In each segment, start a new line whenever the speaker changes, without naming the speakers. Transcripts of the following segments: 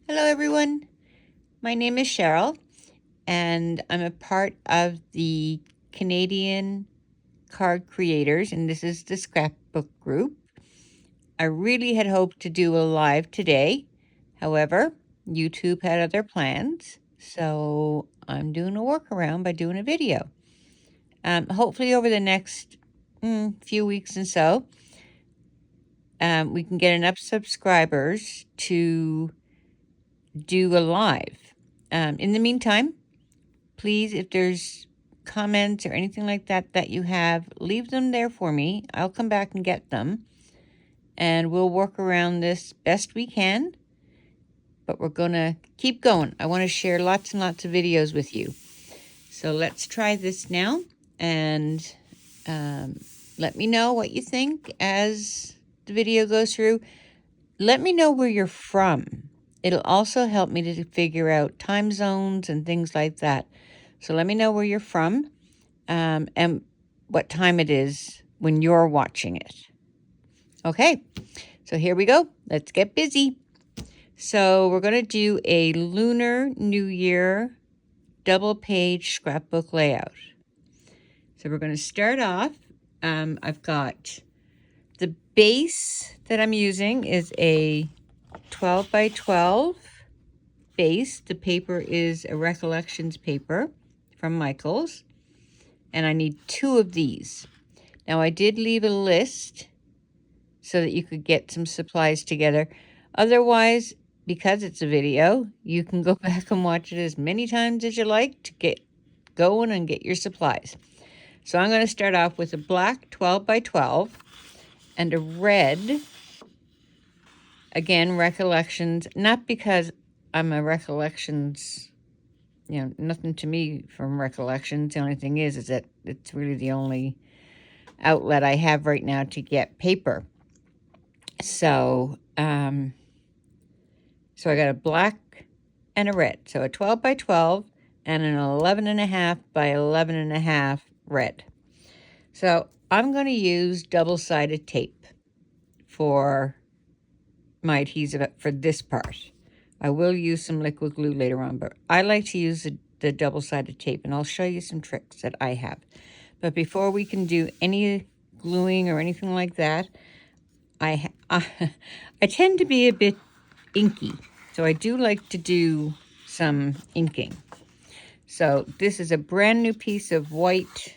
Hello everyone, my name is Cheryl and I'm a part of the Canadian card creators, and this is the Scrapbook group. I really had hoped to do a live today. However, YouTube had other plans, so I'm doing a workaround by doing a video. Hopefully over the next few weeks and so, we can get enough subscribers to do a live. In the meantime, please, if there's comments or anything like that that you have, leave them there for me. I'll come back and get them, and we'll work around this best we can. But we're going to keep going. I want to share lots and lots of videos with you. So let's try this now, and let me know what you think as the video goes through. Let me know where you're from. It'll also help me to figure out time zones and things like that. So let me know where you're from and what time it is when you're watching it. Okay, so here we go. Let's get busy. So we're going to do a Lunar New Year double page scrapbook layout. So we're going to start off. I've got the base that I'm using is a 12 by 12 base. The paper is a Recollections paper from Michaels, and I need 2 of these. Now I did leave a list so that you could get some supplies together. Otherwise, because it's a video, you can go back and watch it as many times as you like to get going and get your supplies. So I'm going to start off with a black 12 by 12 and a red, again, Recollections, not because I'm a Recollections, nothing to me from Recollections. The only thing is that it's really the only outlet I have right now to get paper. So, so I got a black and a red. So a 12 by 12 and an 11.5 by 11.5 red. So I'm going to use double-sided tape for my adhesive for this part. I will use some liquid glue later on, but I like to use the double-sided tape, and I'll show you some tricks that I have. But before we can do any gluing or anything like that, I tend to be a bit inky, so I do like to do some inking. So this is a brand new piece of white,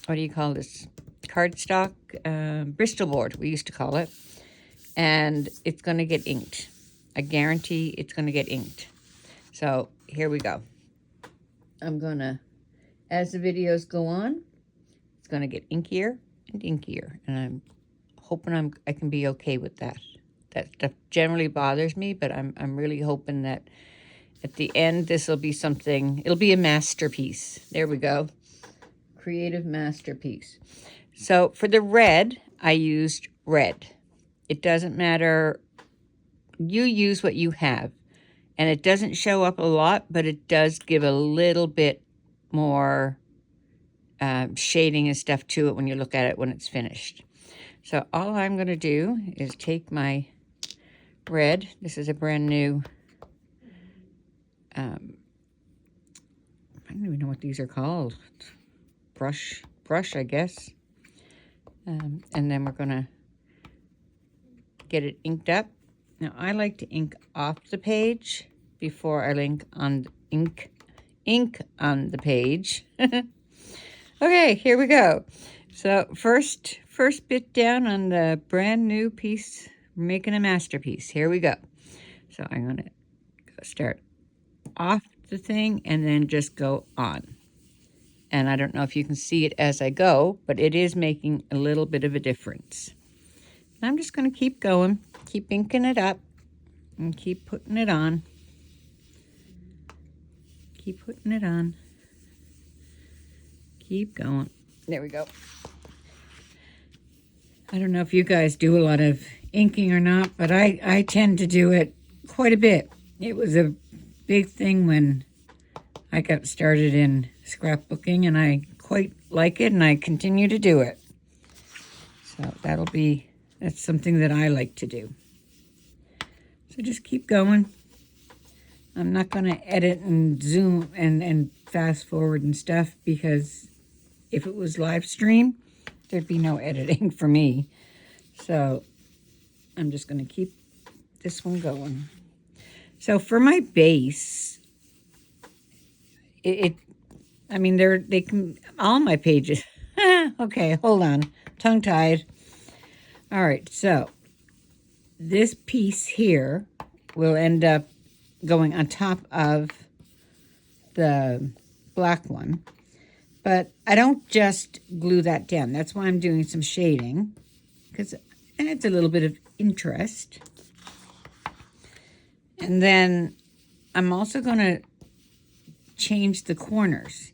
what do you call this? Cardstock, Bristol board, we used to call it. And it's going to get inked. I guarantee it's going to get inked. So here we go. I'm going to, as the videos go on, it's going to get inkier and inkier. And I'm hoping I can be okay with that. That stuff generally bothers me, but I'm really hoping that at the end this will be something, it'll be a masterpiece. There we go. Creative masterpiece. So for the red, I used red. It doesn't matter. You use what you have. And it doesn't show up a lot, but it does give a little bit more shading and stuff to it when you look at it when it's finished. So all I'm going to do is take my red. This is a brand new, I don't even know what these are called. Brush, I guess. And then we're going to get it inked up. Now I like to ink off the page before I ink on the page. Okay, here we go. So first bit down on the brand new piece, making a masterpiece. Here we go. So I'm going to start off the thing and then just go on. And I don't know if you can see it as I go, but it is making a little bit of a difference. I'm just going to keep going, keep inking it up, and keep putting it on. Keep putting it on. Keep going. There we go. I don't know if you guys do a lot of inking or not, but I tend to do it quite a bit. It was a big thing when I got started in scrapbooking, and I quite like it, and I continue to do it. So that's something that I like to do. So just keep going. I'm not going to edit and zoom and fast forward and stuff, because if it was live stream, there'd be no editing for me. So I'm just going to keep this one going. So for my base, I mean, they can, all my pages. Okay, hold on. Tongue-tied. All right, so this piece here will end up going on top of the black one. But I don't just glue that down. That's why I'm doing some shading, because it adds a little bit of interest. And then I'm also going to change the corners.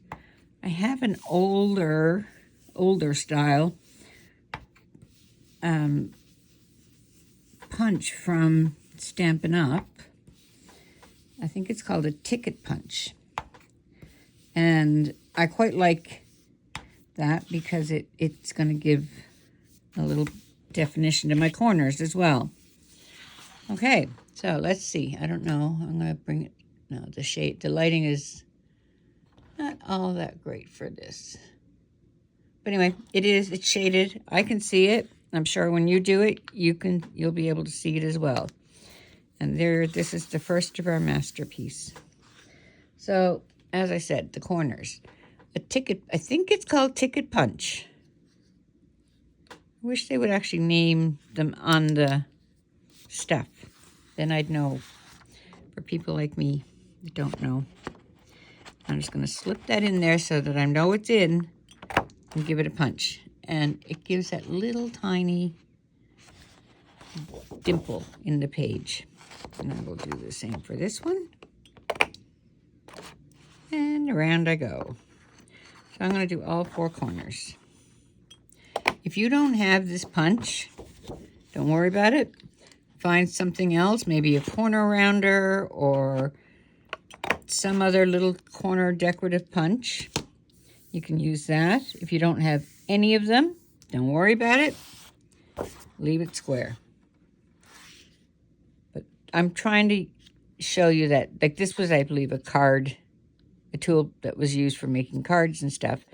I have an older style punch from Stampin' Up. I think it's called a ticket punch. And I quite like that because it's going to give a little definition to my corners as well. Okay, so let's see. I don't know. I'm going to bring it. No, the lighting is not all that great for this. But anyway, it's shaded. I can see it. I'm sure when you do it, you'll be able to see it as well. And this is the first of our masterpiece. So, as I said, the corners. I think it's called Ticket Punch. I wish they would actually name them on the stuff. Then I'd know. For people like me that don't know. I'm just going to slip that in there so that I know it's in and give it a punch. And it gives that little tiny dimple in the page. And I will do the same for this one. And around I go. So I'm going to do all 4 corners. If you don't have this punch, don't worry about it. Find something else, maybe a corner rounder or some other little corner decorative punch. You can use that. If you don't have any of them, don't worry about it. Leave it square. But I'm trying to show you that, like, this was, I believe, a tool that was used for making cards and stuff.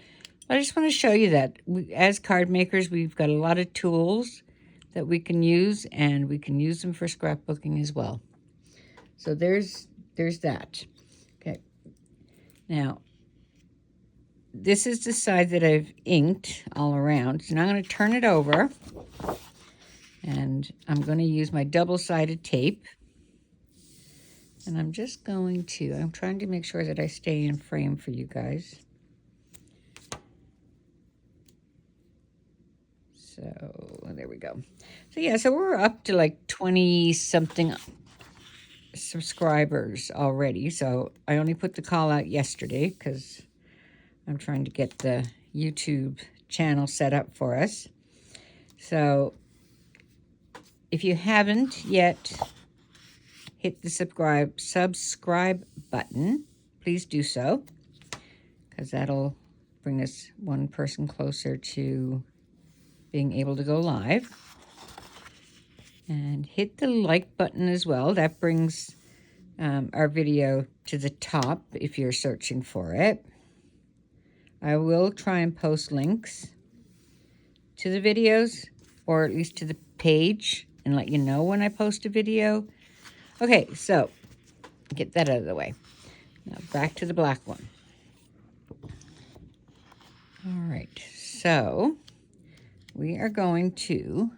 I just want to show you that as card makers, we've got a lot of tools that we can use, and we can use them for scrapbooking as well. So there's that. Okay. Now, this is the side that I've inked all around. So now I'm going to turn it over, and I'm going to use my double-sided tape. And I'm just I'm trying to make sure that I stay in frame for you guys. So there we go. So yeah, so we're up to like 20-something subscribers already. So I only put the call out yesterday because I'm trying to get the YouTube channel set up for us. So if you haven't yet hit the subscribe button, please do so, because that'll bring us one person closer to being able to go live. And hit the like button as well. That brings our video to the top if you're searching for it. I will try and post links to the videos, or at least to the page, and let you know when I post a video. Okay, so get that out of the way. Now back to the black one. All right, so we are going to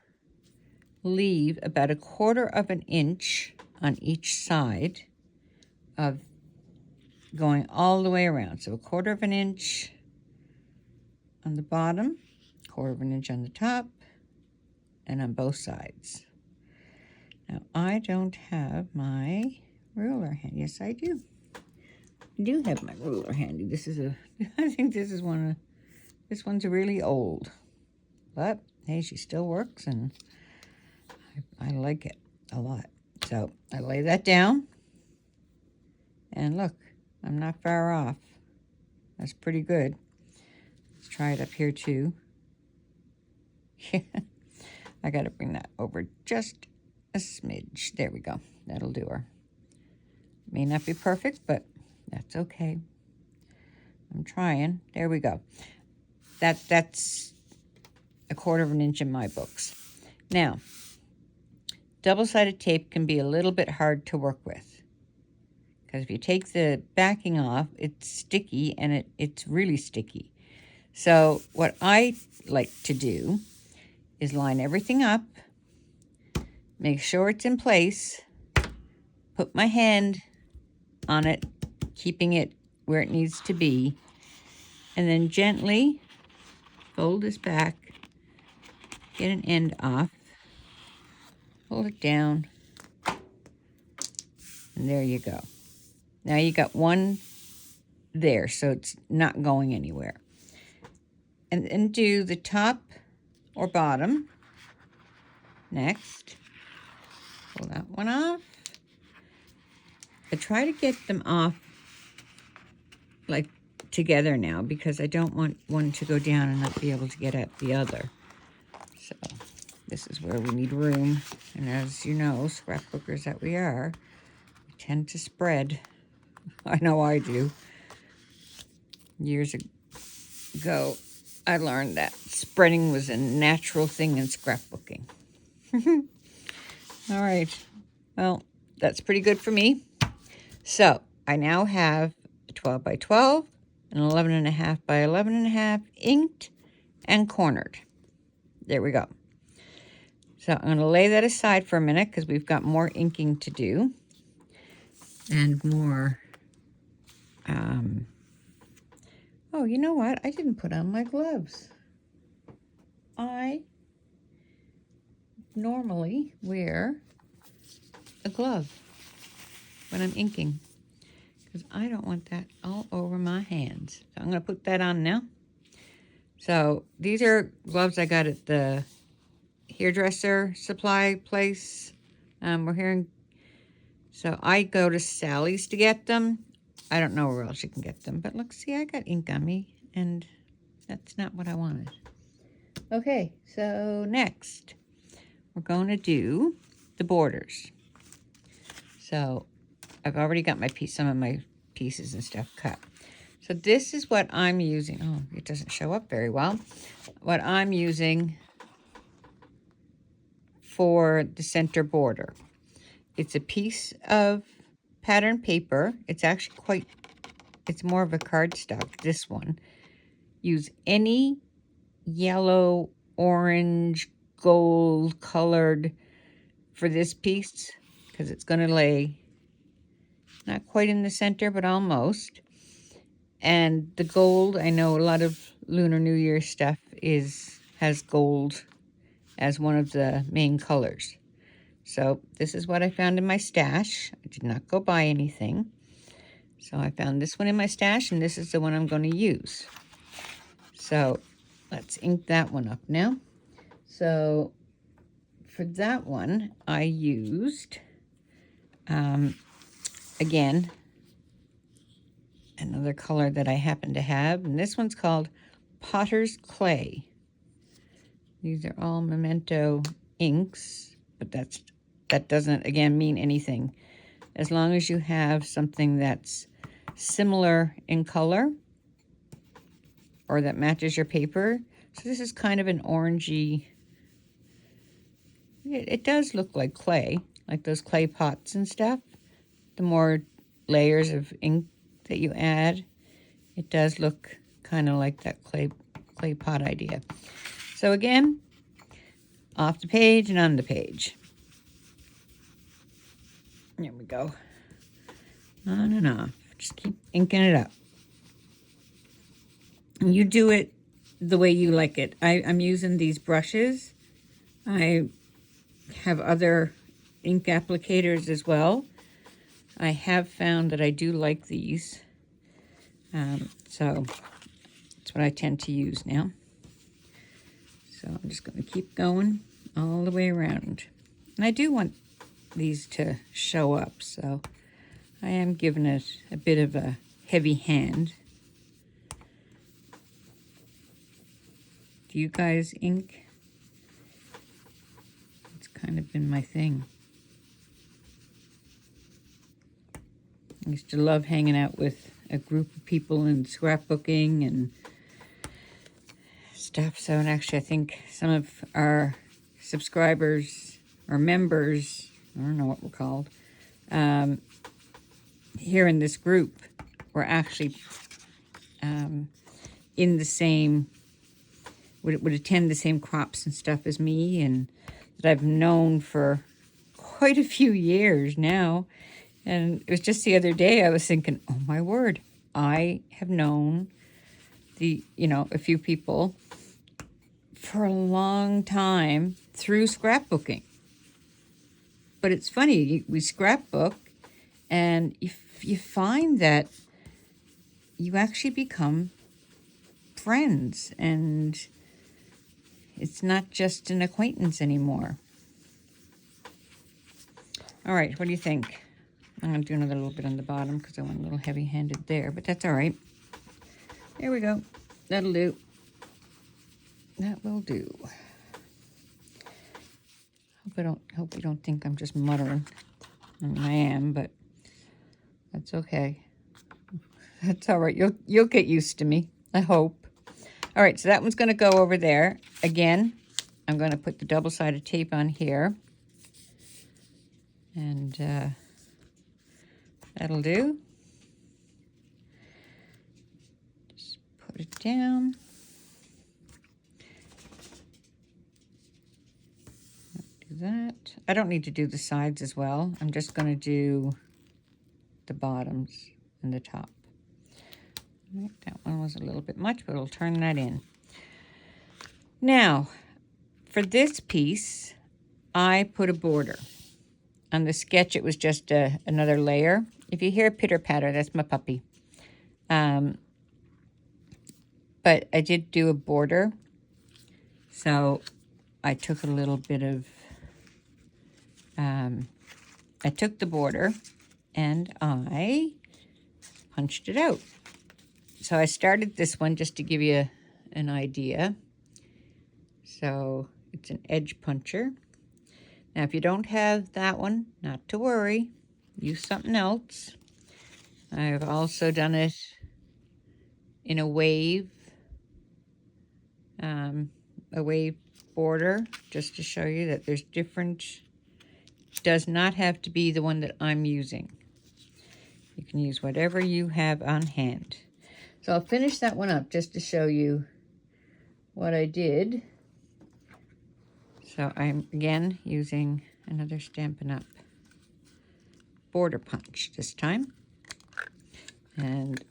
leave about 1/4 of an inch on each side of going all the way around. So 1/4 of an inch on the bottom, 1/4 of an inch on the top, and on both sides. Now, I don't have my ruler handy. Yes, I do. I do have my ruler handy. I think this one's really old. But, hey, she still works, and I like it a lot. So, I lay that down. And look, I'm not far off. That's pretty good. Let's try it up here, too. I got to bring that over just a smidge. There we go. That'll do her. May not be perfect, but that's okay. I'm trying. There we go. That's 1/4 of an inch in my books. Now, double-sided tape can be a little bit hard to work with, because if you take the backing off, it's sticky, and it's really sticky. So what I like to do is line everything up, make sure it's in place, put my hand on it, keeping it where it needs to be, and then gently fold this back, get an end off, hold it down, and there you go. Now you got one there, so it's not going anywhere. And do the top or bottom next. Pull that one off. I try to get them off like together now, because I don't want one to go down and not be able to get at the other. So this is where we need room. And as you know, scrapbookers that we are, we tend to spread. I know I do. Years ago, I learned that spreading was a natural thing in scrapbooking. All right. Well, that's pretty good for me. So I now have a 12 by 12, an 11.5 by 11.5, inked and cornered. There we go. So I'm going to lay that aside for a minute, because we've got more inking to do and more. Oh, you know what? I didn't put on my gloves. I normally wear a glove when I'm inking, because I don't want that all over my hands. So I'm going to put that on now. So these are gloves I got at the hairdresser supply place. We're here in, so I go to Sally's to get them. I don't know where else you can get them, but look, see, I got ink on me, and that's not what I wanted. Okay, so next we're going to do the borders. So I've already got my some of my pieces and stuff cut. So this is what I'm using. Oh, it doesn't show up very well. What I'm using for the center border. It's a piece of pattern paper. It's actually it's more of a cardstock, this one. Use any yellow, orange, gold colored for this piece, because it's going to lay not quite in the center, but almost. And the gold, I know a lot of Lunar New Year stuff has gold as one of the main colors. So this is what I found in my stash. I did not go buy anything. So I found this one in my stash, and this is the one I'm going to use. So let's ink that one up now. So for that one, I used, again, another color that I happen to have. And this one's called Potter's Clay. These are all Memento inks, but that doesn't, again, mean anything. As long as you have something that's similar in color or that matches your paper. So this is kind of an orangey, it does look like clay, like those clay pots and stuff. The more layers of ink that you add, it does look kind of like that clay pot idea. So again, off the page and on the page. There we go. On and off. Just keep inking it up. And you do it the way you like it. I'm using these brushes. I have other ink applicators as well. I have found that I do like these. So that's what I tend to use now. So I'm just going to keep going all the way around. And I do want these to show up, so I am giving it a bit of a heavy hand. Do you guys ink? It's kind of been my thing. I used to love hanging out with a group of people and scrapbooking and stuff. So, and actually, I think some of our subscribers or members, I don't know what we're called, here in this group were actually in the same, would attend the same crops and stuff as me, and that I've known for quite a few years now. And it was just the other day I was thinking, oh my word, I have known a few people for a long time through scrapbooking. But it's funny, we scrapbook and you find that you actually become friends, and it's not just an acquaintance anymore. All right, what do you think? I'm going to do another little bit on the bottom because I went a little heavy-handed there, but that's all right. There we go. That'll do. That will do. Hope you don't think I'm just muttering. I mean, I am, but that's okay. That's all right. You'll get used to me, I hope. All right, so that one's going to go over there. Again, I'm going to put the double-sided tape on here. And that'll do. Just put it down. Do that. I don't need to do the sides as well. I'm just going to do the bottoms and the top. All right, that one was a little bit much, but we'll turn that in. Now, for this piece, I put a border. On the sketch, it was just another layer. If you hear pitter-patter, that's my puppy. But I did do a border. So I took a little bit of, I took the border and I punched it out. So I started this one just to give you an idea. So it's an edge puncher. Now, if you don't have that one, not to worry. Use something else. I've also done it in a wave border, just to show you that there's different. Does not have to be the one that I'm using. You can use whatever you have on hand. So I'll finish that one up just to show you what I did. So I'm, again, using another Stampin' Up! Border punch this time. And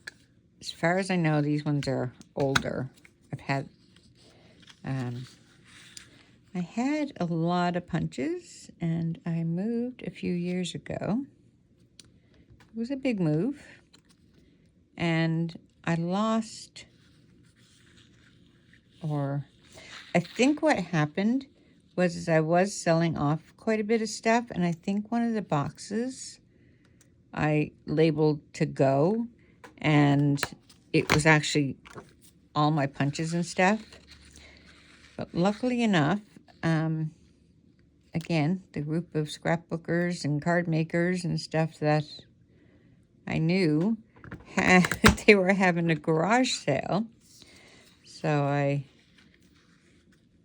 as far as I know, these ones are older. I had a lot of punches, and I moved a few years ago. It was a big move. And I lost, or I think what happened was I was selling off quite a bit of stuff, and I think one of the boxes I labeled to go, and it was actually all my punches and stuff. But luckily enough, again, the group of scrapbookers and card makers and stuff that I knew, they were having a garage sale. So I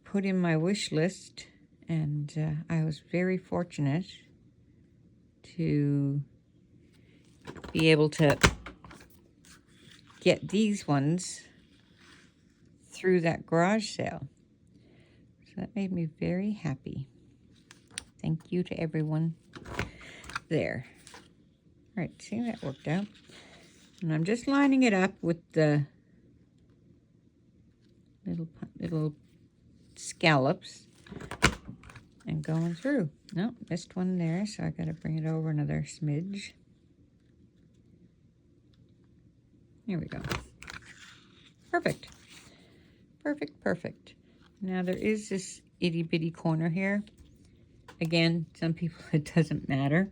put in my wish list, and I was very fortunate to be able to get these ones through that garage sale. So that made me very happy. Thank you to everyone there. All right, see, that worked out. And I'm just lining it up with the little scallops and going through. No, missed one there, so I got to bring it over another smidge. Here we go. Perfect. Perfect, perfect. Now there is this itty bitty corner here. Again, some people it doesn't matter.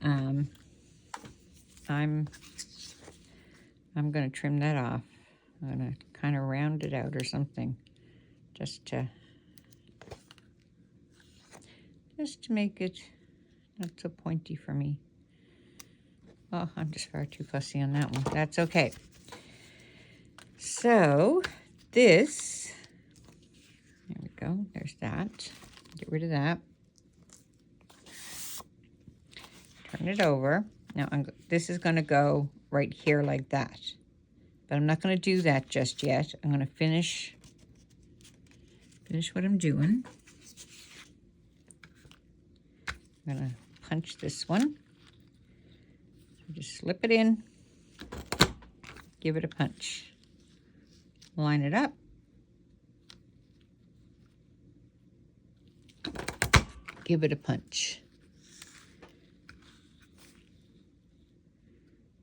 I'm going to trim that off. I'm going to kind of round it out or something, just to make it not so pointy for me. Oh, I'm just far too fussy on that one. That's okay. So this, there we go. There's that. Get rid of that. Turn it over. Now this is going to go right here like that. But I'm not going to do that just yet. I'm going to finish what I'm doing. I'm going to punch this one. So just slip it in. Give it a punch. Line it up. Give it a punch.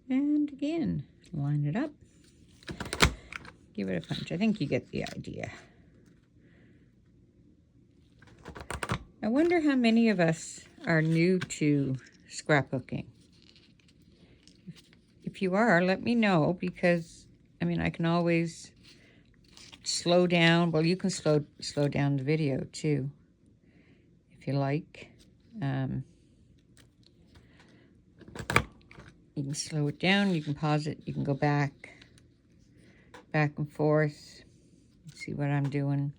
And again, line it up. Give it a punch. I think you get the idea. I wonder how many of us are new to scrapbooking. If you are, let me know, because I mean, I can always slow down. Well, you can slow down the video too, if you like. You can slow it down, you can pause it, you can go back and forth. See what I'm doing.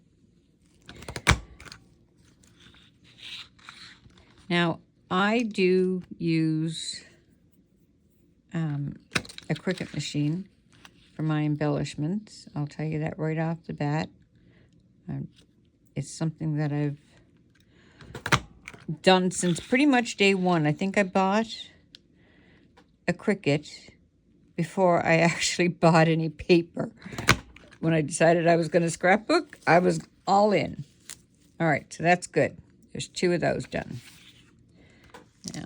Now, I do use a Cricut machine for my embellishments. I'll tell you that right off the bat. It's something that I've done since pretty much day one. I think I bought a Cricut before I actually bought any paper. When I decided I was going to scrapbook, I was all in. All right, so that's good. There's 2 of those done. Now.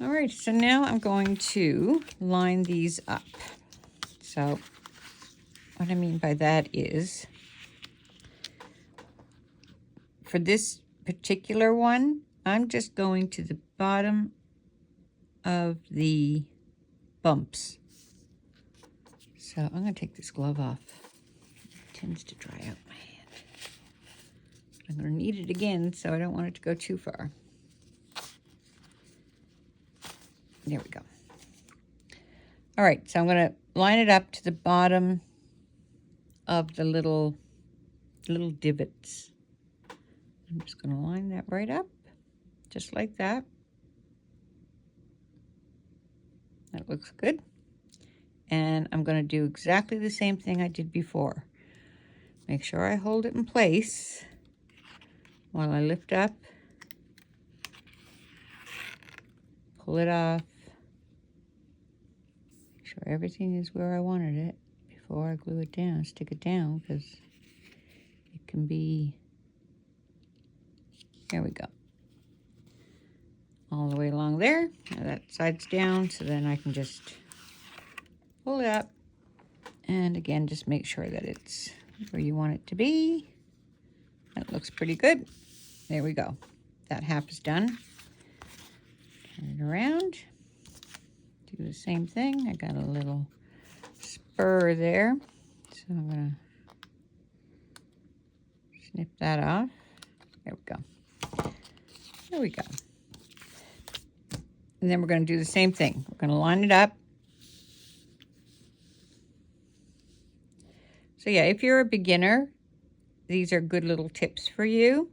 All right, so now I'm going to line these up. So what I mean by that is, for this particular one, I'm just going to the bottom of the bumps. So I'm going to take this glove off. It tends to dry out my hand. I'm going to need it again, so I don't want it to go too far. There we go. All right, so I'm going to line it up to the bottom of the little divots. I'm just going to line that right up, just like that. That looks good. And I'm going to do exactly the same thing I did before. Make sure I hold it in place while I lift up, pull it off, make sure everything is where I wanted it before I glue it down, stick it down, because it can be, there we go, all the way along there. Now that side's down, so then I can just pull it up, and again, just make sure that it's where you want it to be. That looks pretty good. There we go. That half is done. Turn it around. Do the same thing. I got a little spur there, so I'm gonna snip that off. There we go. There we go. And then we're going to do the same thing. We're going to line it up. So yeah, if you're a beginner, these are good little tips for you.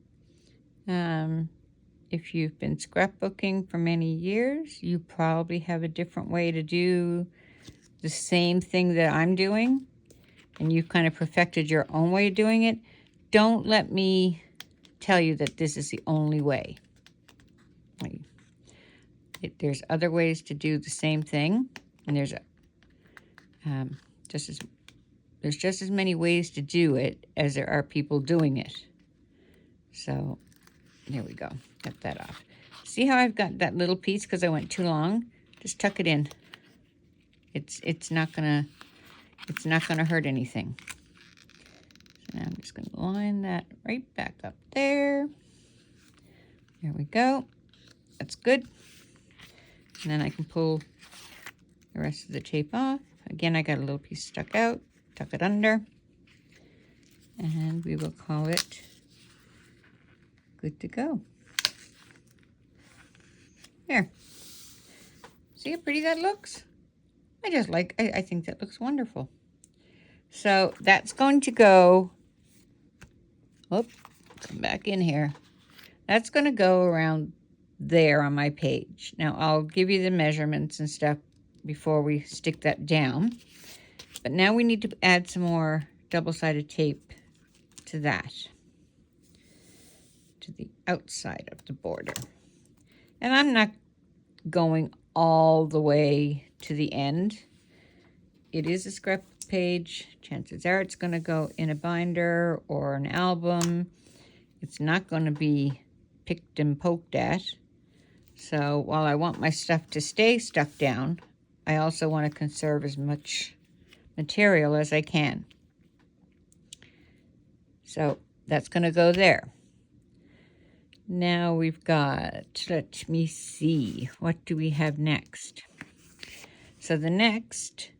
If you've been scrapbooking for many years, you probably have a different way to do the same thing that I'm doing, and you've kind of perfected your own way of doing it. Don't let me tell you that this is the only way. There's other ways to do the same thing, and there's just as many ways to do it as there are people doing it. So there we go. Got that off. See how I've got that little piece because I went too long? Just tuck it in. It's not gonna hurt anything. So now I'm just gonna line that right back up there. There we go. That's good. And then I can pull the rest of the tape off. Again, I got a little piece stuck out. Tuck it under. And we will call it good to go. There. See how pretty that looks? I think that looks wonderful. So that's going to go, come back in here. That's going to go around there on my page. Now I'll give you the measurements and stuff before we stick that down. But now we need to add some more double-sided tape to that, to the outside of the border. And I'm not going all the way to the end. It is a scrap page. Chances are it's going to go in a binder or an album. It's not going to be picked and poked at. So while I want my stuff to stay stuck down, I also want to conserve as much material as I can. So that's going to go there. Now we've got, let me see, what do we have next? So the next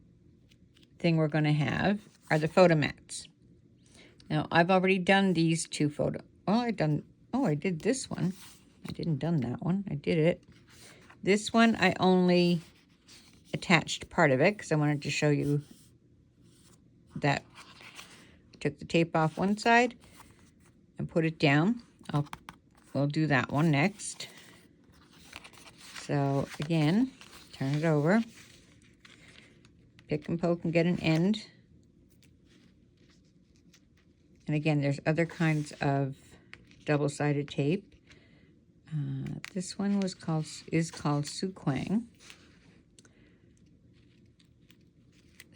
thing we're going to have are the photo mats. Now I've already done these two I did this one. I didn't done that one. I did it. This one I only attached part of it because I wanted to show you that. Took the tape off one side and put it down. We'll do that one next. So again, turn it over. Pick and poke and get an end. And again, there's other kinds of double-sided tape. This one is called Suquang.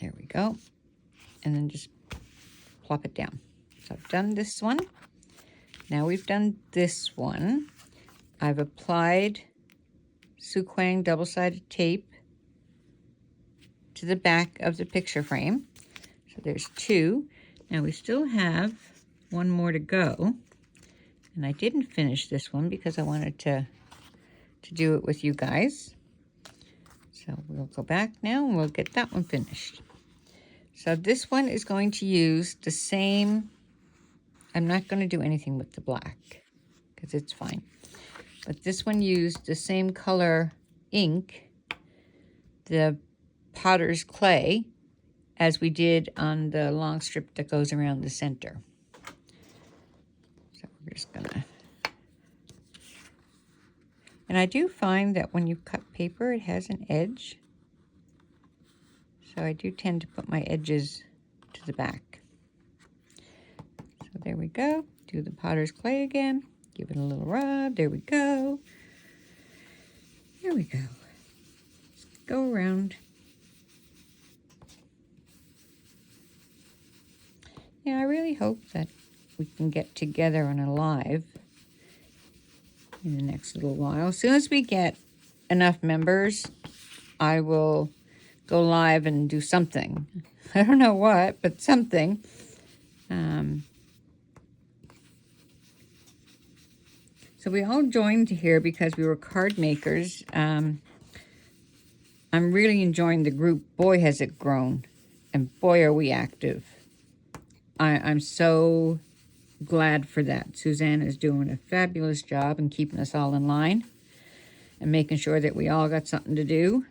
There we go. And then just plop it down. So I've done this one. Now we've done this one. I've applied Suquang double-sided tape to the back of the picture frame. So there's two. Now we still have one more to go. And I didn't finish this one because I wanted to do it with you guys. So we'll go back now and we'll get that one finished. So this one is going to use the same, I'm not going to do anything with the black because it's fine. But this one used the same color ink, the potter's clay, as we did on the long strip that goes around the center. So we're just gonna, and I do find that when you cut paper, it has an edge. So I do tend to put my edges to the back. So there we go. Do the potter's clay again. Give it a little rub. There we go. There we go. Go around. Yeah, I really hope that we can get together on a live in the next little while. As soon as we get enough members, I will go live and do something. I don't know what, but something. So we all joined here because we were card makers. I'm really enjoying the group. Boy, has it grown. And boy, are we active. I'm so glad for that. Suzanne is doing a fabulous job in keeping us all in line and making sure that we all got something to do.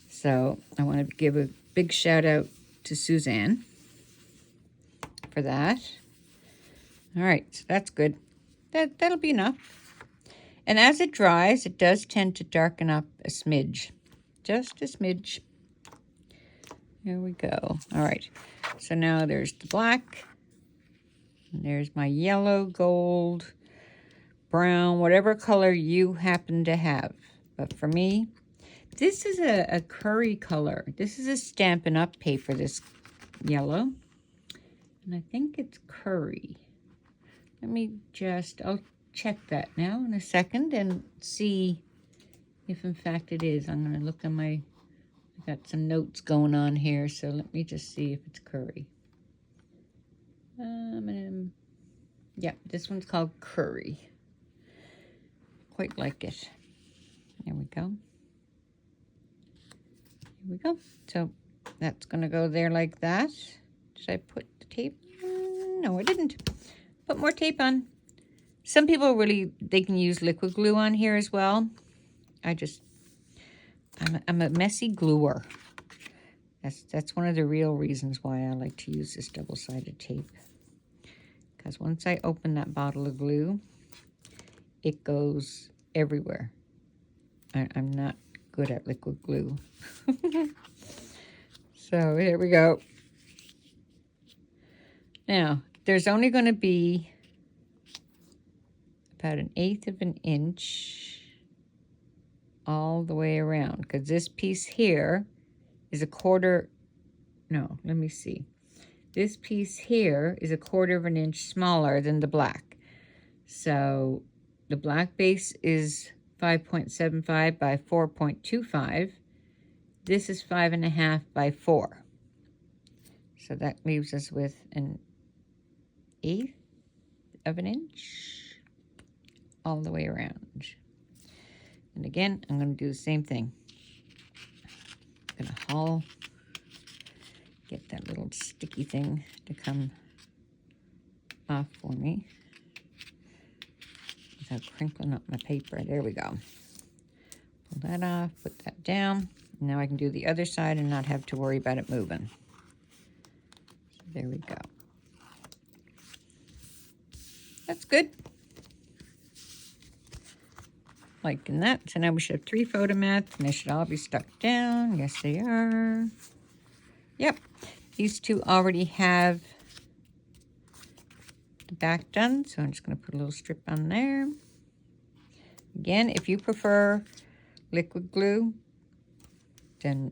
So I want to give a big shout out to Suzanne for that. All right, so that's good. That'll be enough. And as it dries, it does tend to darken up a smidge. Just a smidge. There we go. All right. So now there's the black. And there's my yellow, gold, brown, whatever color you happen to have. But for me, this is a curry color. This is a Stampin' Up! Paper, this yellow. And I think it's curry. I'll check that now in a second and see if in fact it is. I'm going to look on I got some notes going on here, so let me just see if it's curry. Yeah, this one's called curry. Quite like it. There we go. Here we go. So that's going to go there like that. Did I put the tape? No, I didn't. Put more tape on. Some people they can use liquid glue on here as well. I'm a messy gluer. That's one of the real reasons why I like to use this double-sided tape. Because once I open that bottle of glue, it goes everywhere. I'm not good at liquid glue. So here we go. Now, there's only going to be about 1/8 of an inch all the way around, because this piece here is a quarter, no, let me see. This piece here is a 1/4 of an inch smaller than the black. So the black base is 5.75 by 4.25. This is 5.5 by 4. So that leaves us with 1/8 of an inch all the way around. And again, I'm going to do the same thing. I'm going to get that little sticky thing to come off for me without crinkling up my paper. There we go. Pull that off, put that down. Now I can do the other side and not have to worry about it moving. So there we go. That's good. Liking that. So now we should have 3 photo mats, and they should all be stuck down. Yes, they are. Yep. These 2 already have the back done, so I'm just going to put a little strip on there. Again, if you prefer liquid glue, then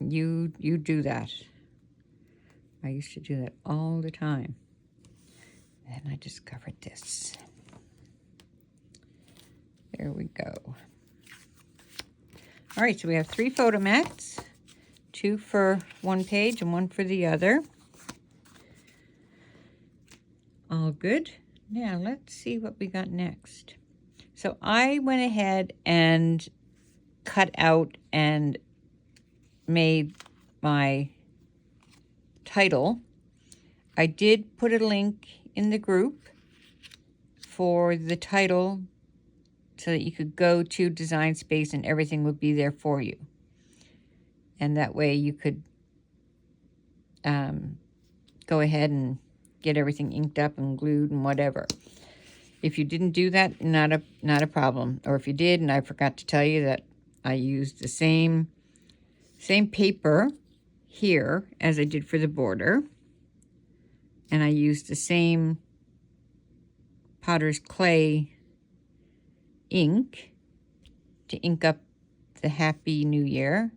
you do that. I used to do that all the time. And I discovered this. There we go. All right, so we have 3 photo mats, 2 for one page and 1 for the other. All good. Now let's see what we got next. So I went ahead and cut out and made my title. I did put a link in the group for the title so that you could go to Design Space and everything would be there for you. And that way you could go ahead and get everything inked up and glued and whatever. If you didn't do that, not a problem. Or if you did and I forgot to tell you that I used the same paper here as I did for the border. And I used the same Potter's Clay ink to ink up the Happy New Year.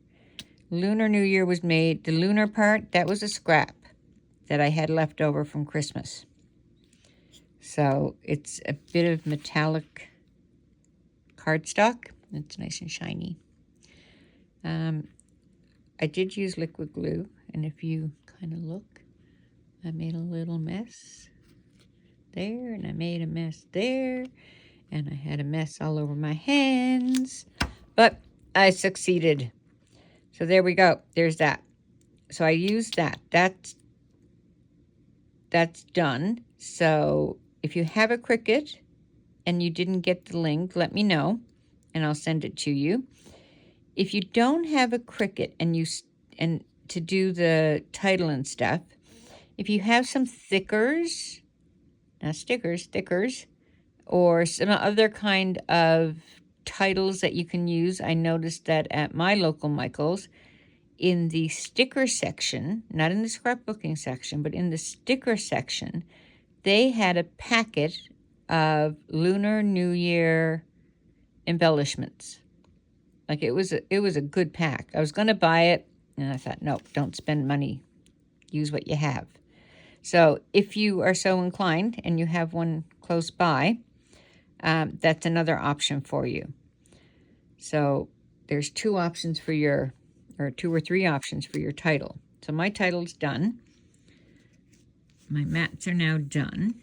Lunar New Year was made, the lunar part, that was a scrap that I had left over from Christmas. So it's a bit of metallic cardstock. It's nice and shiny. I did use liquid glue, and if you kind of look, I made a little mess there, and I made a mess there, and I had a mess all over my hands, but I succeeded. So there we go. There's that. So I used that. That's done. So if you have a Cricut and you didn't get the link, let me know, and I'll send it to you. If you don't have a Cricut and to do the title and stuff, if you have some thickers, not stickers, thickers, or some other kind of titles that you can use, I noticed that at my local Michael's, in the sticker section, not in the scrapbooking section, but in the sticker section, they had a packet of Lunar New Year embellishments. Like it was a good pack. I was going to buy it, and I thought, nope, don't spend money. Use what you have. So if you are so inclined and you have one close by, that's another option for you. So there's 2 options for your, or 2 or 3 options for your title. So my title's done. My mats are now done.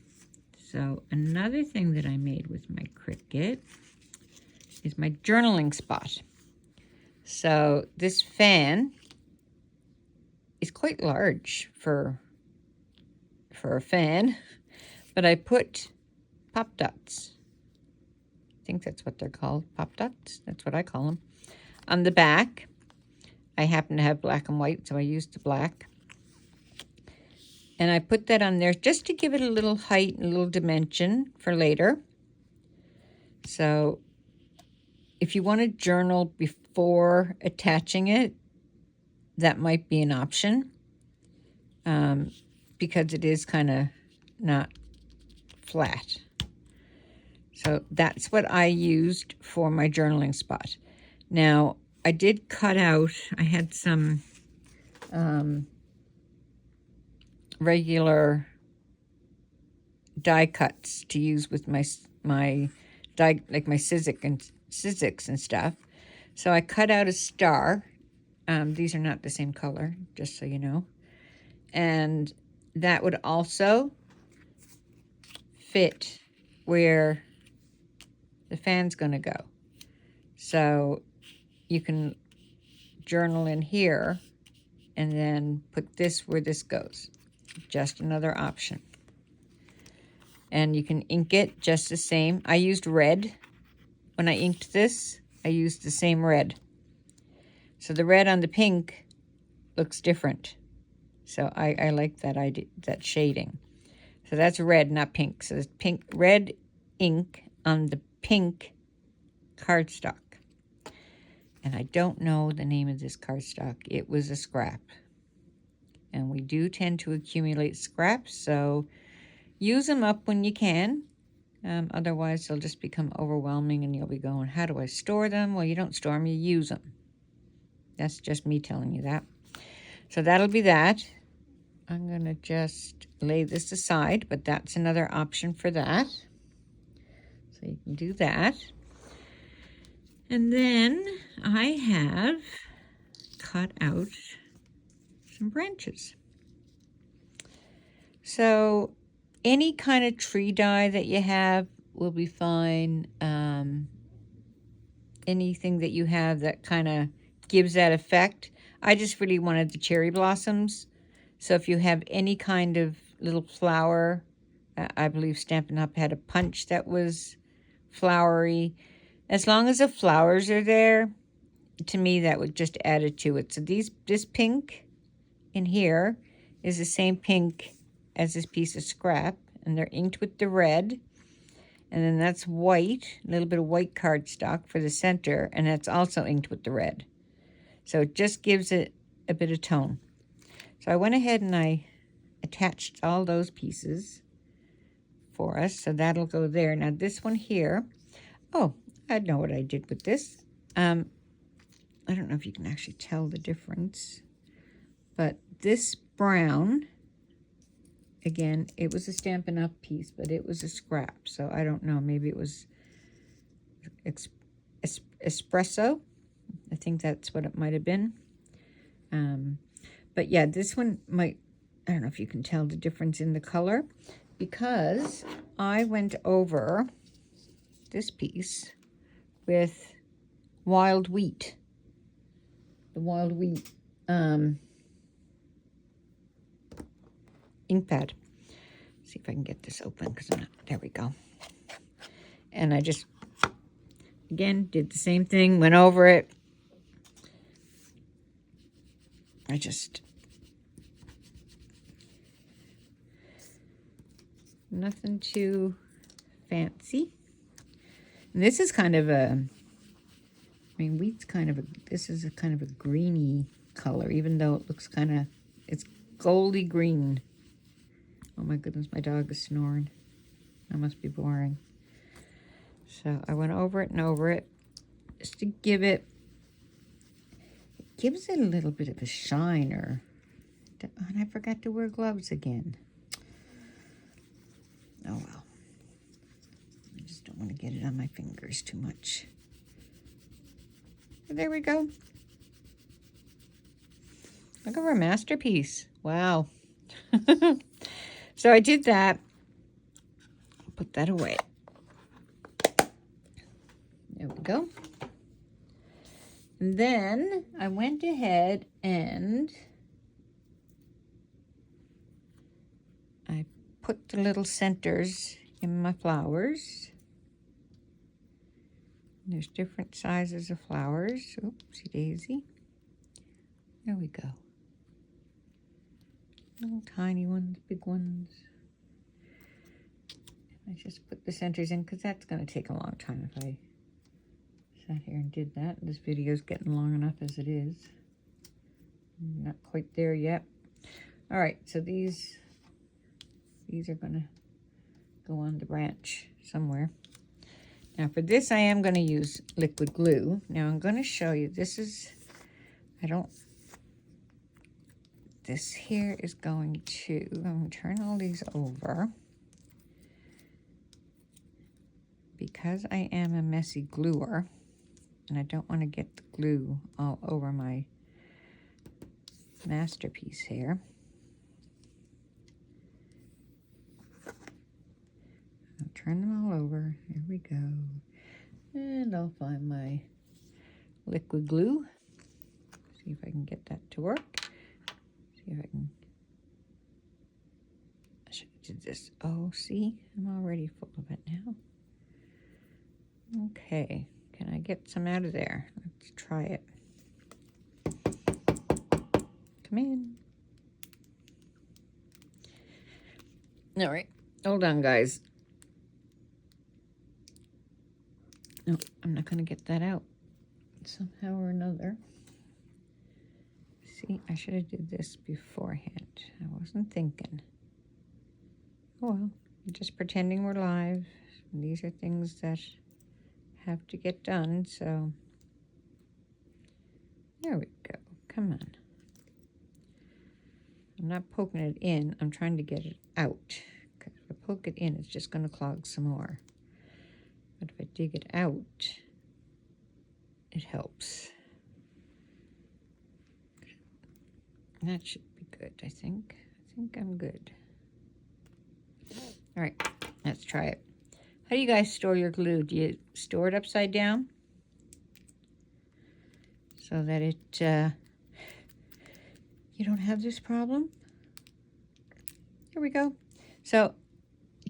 So another thing that I made with my Cricut is my journaling spot. So this fan is quite large for a fan, but I put pop dots think that's what they're called, pop dots. That's what I call them. On the back, I happen to have black and white, so I used the black. And I put that on there just to give it a little height and a little dimension for later. So if you want to journal before attaching it, that might be an option, because it is kind of not flat. So that's what I used for my journaling spot. Now, I did cut out, I had some regular die cuts to use with my die, like my Sizzix and stuff. So I cut out a star. These are not the same color, just so you know. And that would also fit where the fan's going to go. So you can journal in here and then put this where this goes. Just another option. And you can ink it just the same. I used red. When I inked this, I used the same red. So the red on the pink looks different. So I like that idea, that shading. So that's red, not pink. So it's pink, red ink on the pink cardstock. And I don't know the name of this cardstock. It was a scrap. And we do tend to accumulate scraps, so use them up when you can. Otherwise, they'll just become overwhelming and you'll be going, how do I store them? Well, you don't store them, you use them. That's just me telling you that. So that'll be that. I'm going to just lay this aside, but that's another option for that. So you can do that. And then I have cut out some branches. So any kind of tree die that you have will be fine. Anything that you have that kind of gives that effect. I just really wanted the cherry blossoms. So if you have any kind of little flower, I believe Stampin' Up! Had a punch that was flowery. As long as the flowers are there, to me that would just add it to it. So this pink in here is the same pink as this piece of scrap, and they're inked with the red. And then that's white, a little bit of white cardstock for the center, and that's also inked with the red. So it just gives it a bit of tone. So I went ahead and I attached all those pieces for us, so that'll go there. Now this one here, oh, I know what I did with this. I don't know if you can actually tell the difference, but this brown, again, it was a Stampin' Up! Piece, but it was a scrap, so I don't know. Maybe it was espresso. I think that's what it might have been. But yeah, this one might, I don't know if you can tell the difference in the color, because I went over this piece with wild wheat. The wild wheat ink pad. See if I can get this open, because I'm not, there we go. And I just, again, did the same thing, went over it. I just, nothing too fancy. And this is kind of a, I mean, wheat's kind of a, this is a kind of a greeny color, even though it looks kind of, it's goldy green. Oh my goodness, my dog is snoring. That must be boring. So I went over it and over it just to give it, gives it a little bit of a shine. Or, and I forgot to wear gloves again. Oh well. I just don't want to get it on my fingers too much. But there we go. Look at our masterpiece. Wow. So I did that. Put that away. There we go. And then I went ahead and I put the little centers in my flowers. There's different sizes of flowers. Oopsie daisy. There we go. Little tiny ones, big ones. I just put the centers in because that's going to take a long time if I sat here and did that. This video's getting long enough as it is. Not quite there yet. All right, so these are going to go on the branch somewhere. Now for this, I am going to use liquid glue. Now I'm going to show you, this here is going to, I'm going to turn all these over. Because I am a messy gluer, and I don't want to get the glue all over my masterpiece here. I'll turn them all over. Here we go. And I'll find my liquid glue. See if I can get that to work. See if I can. I should have did this. Oh, see? I'm already full of it now. Okay. Can I get some out of there? Let's try it. Come in. All right. Hold on, guys. No, I'm not going to get that out somehow or another. See, I should have did this beforehand. I wasn't thinking. Oh, well, we're just pretending we're live. These are things that have to get done, so there we go. Come on. I'm not poking it in. I'm trying to get it out. Because if I poke it in, it's just going to clog some more. But if I dig it out, it helps. That should be good, I think. I think I'm good. All right, let's try it. How do you guys store your glue? Do you store it upside down? So that it, you don't have this problem? Here we go. So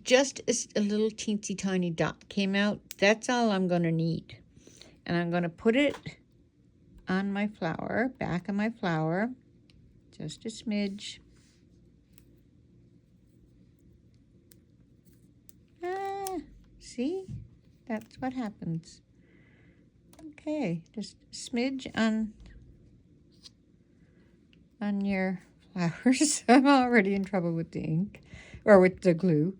just as a little teensy tiny dot came out, that's all I'm going to need. And I'm going to put it on my flower, back of my flower, just a smidge. See? That's what happens. Okay, just a smidge on your flowers. I'm already in trouble with the ink, or with the glue.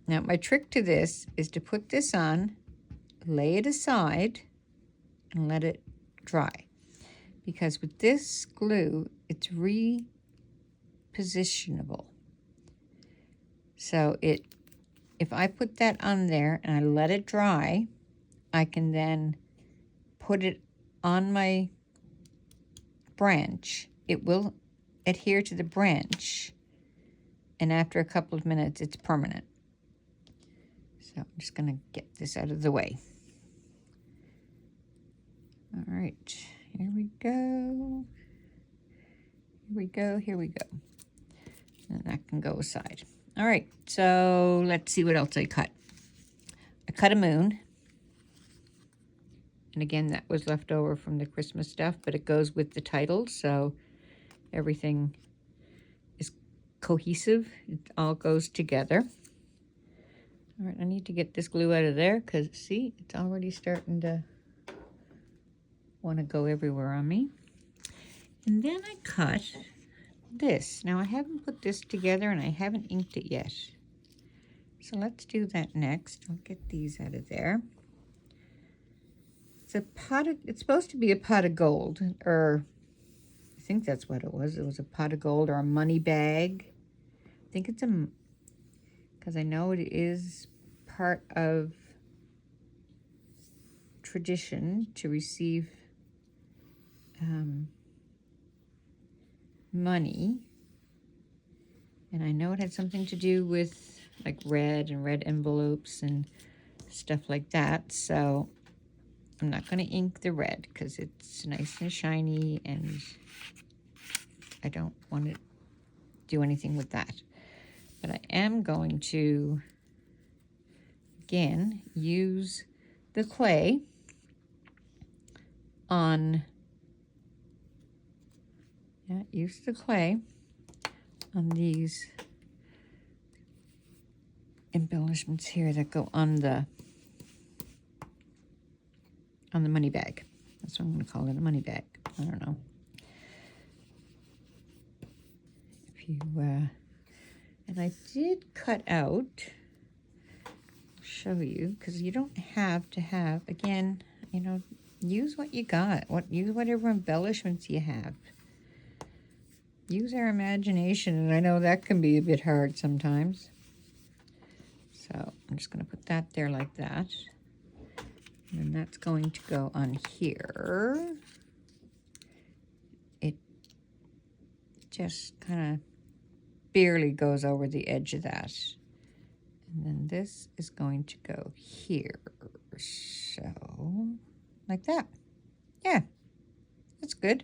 Now, my trick to this is to put this on, lay it aside, and let it dry. Because with this glue, it's repositionable. So if I put that on there and I let it dry, I can then put it on my branch. It will adhere to the branch, and after a couple of minutes, it's permanent. So I'm just going to get this out of the way. All right, here we go. Here we go, here we go. And that can go aside. All right, so let's see what else I cut. I cut a moon. And again, that was left over from the Christmas stuff, but it goes with the title, so everything is cohesive. It all goes together. All right, I need to get this glue out of there because, see, it's already starting to want to go everywhere on me. And then I cut this. Now, I haven't put this together and I haven't inked it yet. So let's do that next. I'll get these out of there. It's supposed to be a pot of gold, or I think that's what it was. It was a pot of gold or a money bag. I think it's because I know it is part of tradition to receive money. And I know it had something to do with like red envelopes and stuff like that. So I'm not going to ink the red because it's nice and shiny and I don't want to do anything with that. But I am going to, again, use the clay on, use the clay on these embellishments here that go on the money bag. That's what I'm going to call it, a money bag. I don't know. If you, and I did cut out, I'll show you, because you don't have to have, again, you know, use what you got. Use whatever embellishments you have. Use our imagination, and I know that can be a bit hard sometimes. So I'm just going to put that there like that. And that's going to go on here. It just kind of barely goes over the edge of that. And then this is going to go here. So, like that. Yeah, that's good.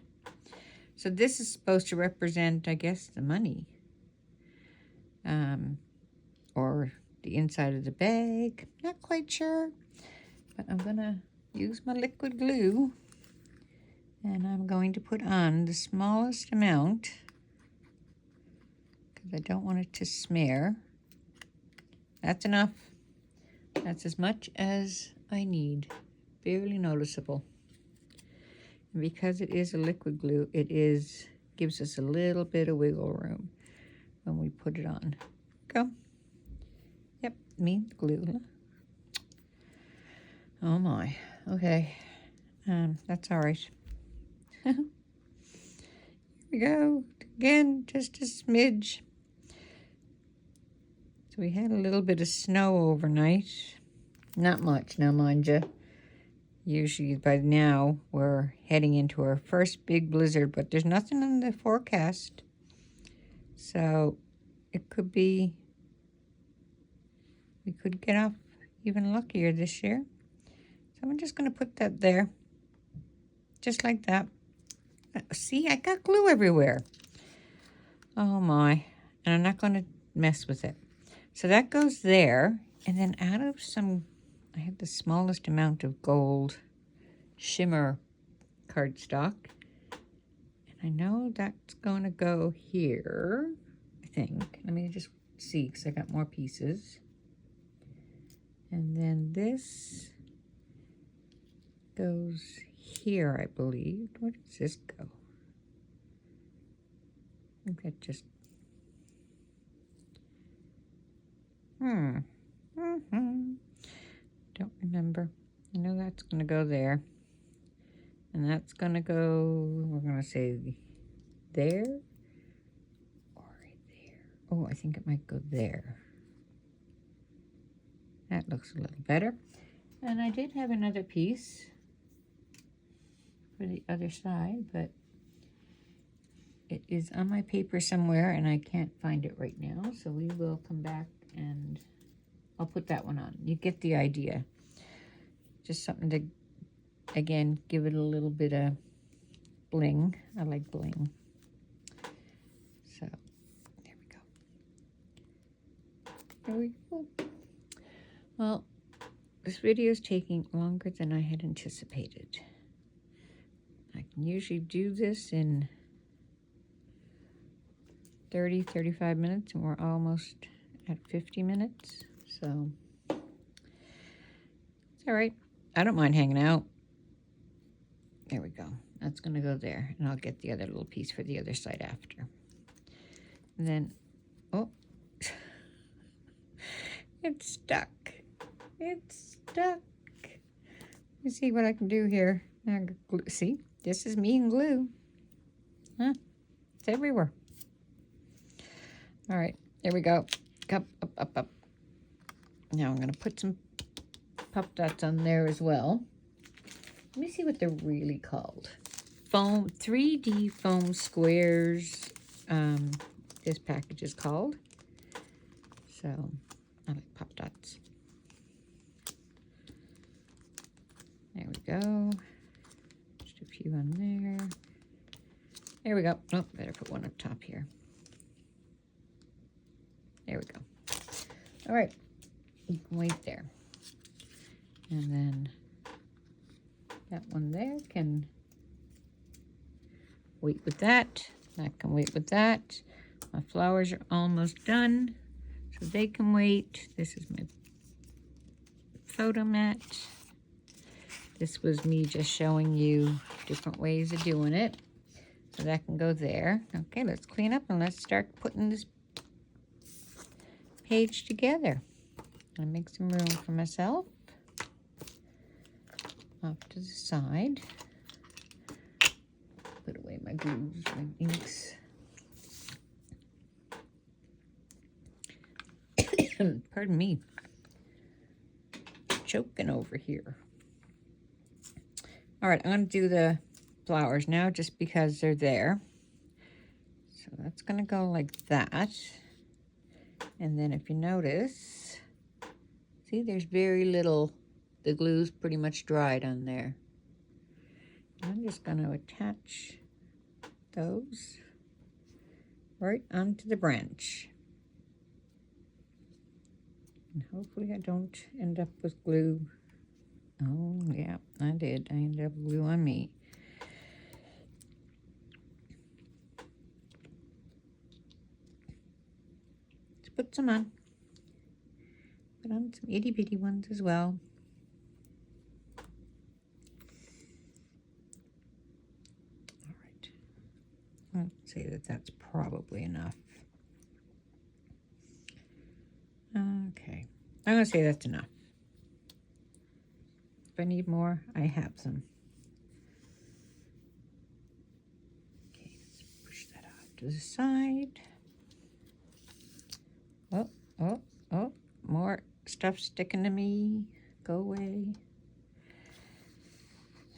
So this is supposed to represent, I guess, the money. Or the inside of the bag. Not quite sure. But I'm going to use my liquid glue. And I'm going to put on the smallest amount. Because I don't want it to smear. That's enough. That's as much as I need. Barely noticeable. And because it is a liquid glue, it gives us a little bit of wiggle room when we put it on. Go. Yep, me, the glue. Oh my. Okay. That's all right. Here we go. Again, just a smidge. So we had a little bit of snow overnight. Not much now, mind you. Usually by now we're heading into our first big blizzard, but there's nothing in the forecast. So it could be, we could get off even luckier this year. So I'm just going to put that there. Just like that. See, I got glue everywhere. Oh my. And I'm not going to mess with it. So that goes there. And then out of some, I have the smallest amount of gold shimmer cardstock. And I know that's going to go here, I think. Let me just see, because I got more pieces. And then this goes here, I believe. Where does this go? I think that just... Don't remember. I know that's going to go there. And that's going to go, we're going to say there or there. Oh, I think it might go there. That looks a little better. And I did have another piece for the other side, but it is on my paper somewhere and I can't find it right now. So we will come back and I'll put that one on. You get the idea. Just something to, again, give it a little bit of bling. I like bling. So, there we go. There we go. Well, this video is taking longer than I had anticipated. I can usually do this in 30, 35 minutes, and we're almost at 50 minutes. So, it's all right. I don't mind hanging out. There we go. That's going to go there. And I'll get the other little piece for the other side after. And then, oh, it's stuck. It's stuck. Let me see what I can do here. See, this is me and glue. Huh? It's everywhere. All right, there we go. Up, up, up, up. Now I'm going to put some pop dots on there as well. Let me see what they're really called. Foam, 3D foam squares. This package is called. So I like pop dots. There we go. Just a few on there. There we go. Oh, better put one up top here. There we go. All right. You can wait there. And then one there can wait with that. That can wait with that. My flowers are almost done, so they can wait. This is my photo mat. This was me just showing you different ways of doing it. So that can go there. Okay, let's clean up and let's start putting this page together. I make some room for myself. Off to the side. Put away my glues, my inks. Pardon me. Choking over here. All right, I'm going to do the flowers now just because they're there. So that's going to go like that. And then if you notice, see, there's very little, the glue's pretty much dried on there. I'm just going to attach those right onto the branch. And hopefully I don't end up with glue. Oh, yeah, I did. I ended up with glue on me. Let's put some on. Put on some itty bitty ones as well. All right. Let's say that that's probably enough. Okay. I'm going to say that's enough. If I need more, I have some. Okay, let's push that off to the side. Oh, oh, oh, more stuff sticking to me. Go away.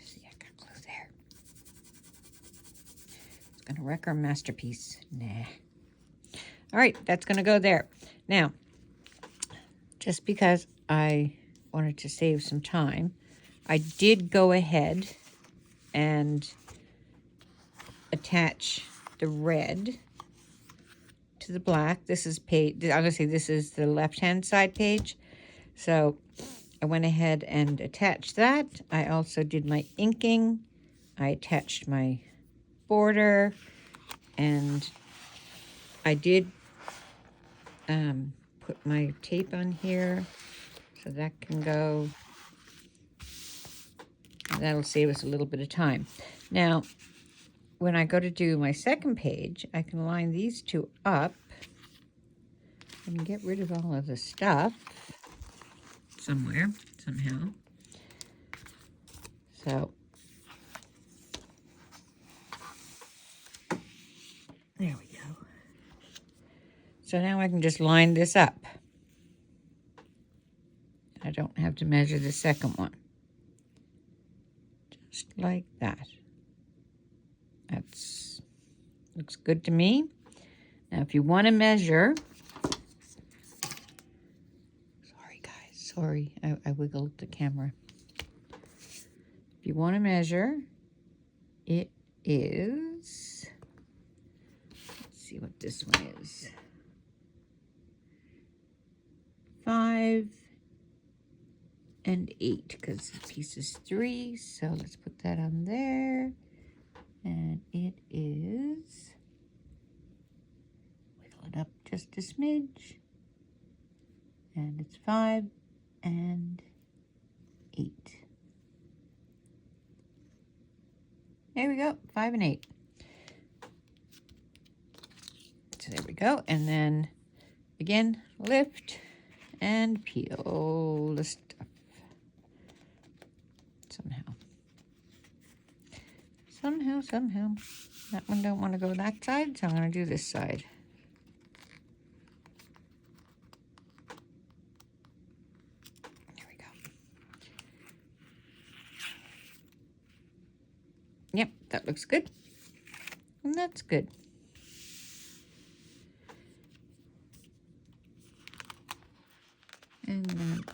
See, I got glue there. It's going to wreck our masterpiece. Nah. All right, that's going to go there. Now, just because I wanted to save some time, I did go ahead and attach the red to the black. This is page, obviously this is the left-hand side page. So I went ahead and attached that. I also did my inking. I attached my border, and I did put my tape on here, so that can go. That'll save us a little bit of time. Now, when I go to do my second page, I can line these two up and get rid of all of the stuff somewhere, somehow. So, there we go. So now I can just line this up. I don't have to measure the second one. Just like that. That's looks good to me. Now, if you want to measure, sorry guys, sorry, I wiggled the camera. If you want to measure, it is, let's see what this one is. 5 and 8, because the piece is 3, so let's put that on there. And it is, wiggle it up just a smidge, and it's 5 and 8. There we go, 5 and 8. So there we go, and then again, lift and peel the stuff somehow. That one don't want to go that side, so I'm going to do this side. There we go. Yep, that looks good. And that's good. And then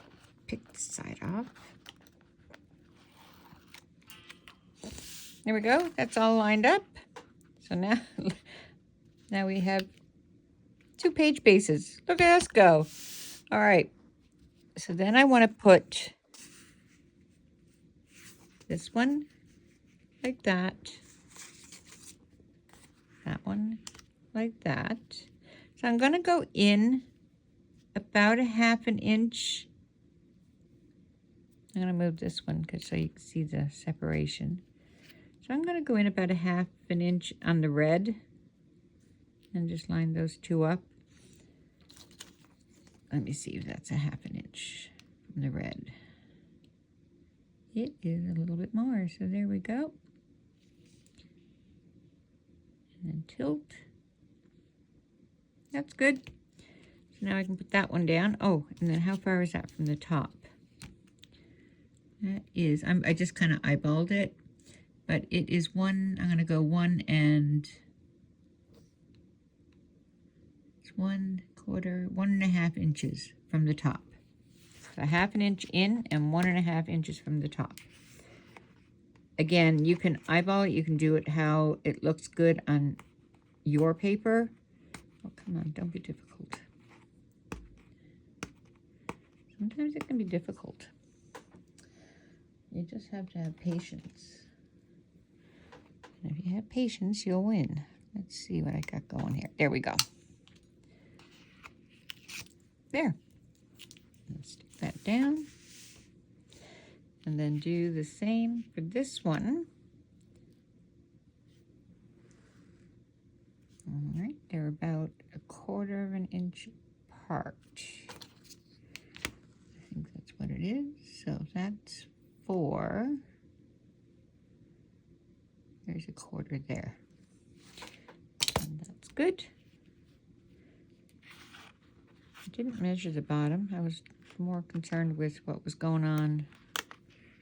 pick the side off. There we go. That's all lined up. So now we have 2 page bases. Look at us go. All right. So then I want to put this one like that. That one like that. So I'm going to go in about 1/2 inch. I'm going to move this one so you can see the separation. So I'm going to go in about 1/2 inch on the red and just line those two up. Let me see if that's 1/2 inch from the red. It is a little bit more, so there we go. And then tilt. That's good. So now I can put that one down. Oh, and then how far is that from the top? That is, I just kind of eyeballed it, but it is one, I'm going to go 1 and, it's 1/4, 1.5 inches from the top. So 1/2 inch in and 1.5 inches from the top. Again, you can eyeball it, you can do it how it looks good on your paper. Oh, come on, don't be difficult. Sometimes it can be difficult. You just have to have patience. And if you have patience, you'll win. Let's see what I got going here. There we go. There. Let's stick that down. And then do the same for this one. All right, they're about 1/4 inch apart. I think that's what it is. So that's 4. There's 1/4 there. And that's good. I didn't measure the bottom. I was more concerned with what was going on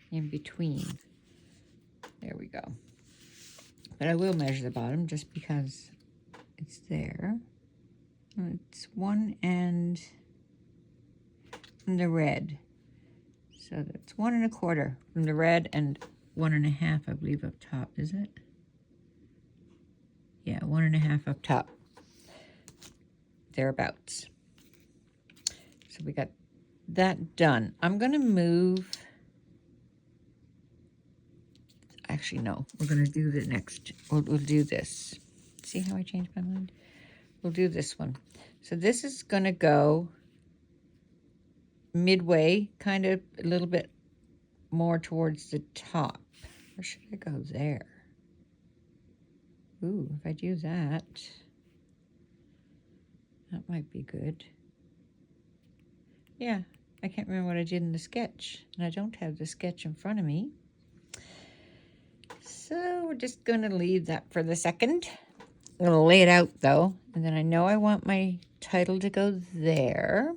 in between. There we go. But I will measure the bottom just because it's there. It's 1 and from the red. So that's 1 1/4 from the red and 1.5, I believe, up top, is it? Yeah, 1.5 up top. Thereabouts. So we got that done. I'm going to move. Actually, no. We're going to do the next. We'll do this. See how I changed my mind? We'll do this one. So this is going to go midway, kind of a little bit more towards the top. Or should I go there? Ooh, if I do that, that might be good. Yeah, I can't remember what I did in the sketch, and I don't have the sketch in front of me. So we're just going to leave that for the second. I'm going to lay it out, though, and then I know I want my title to go there.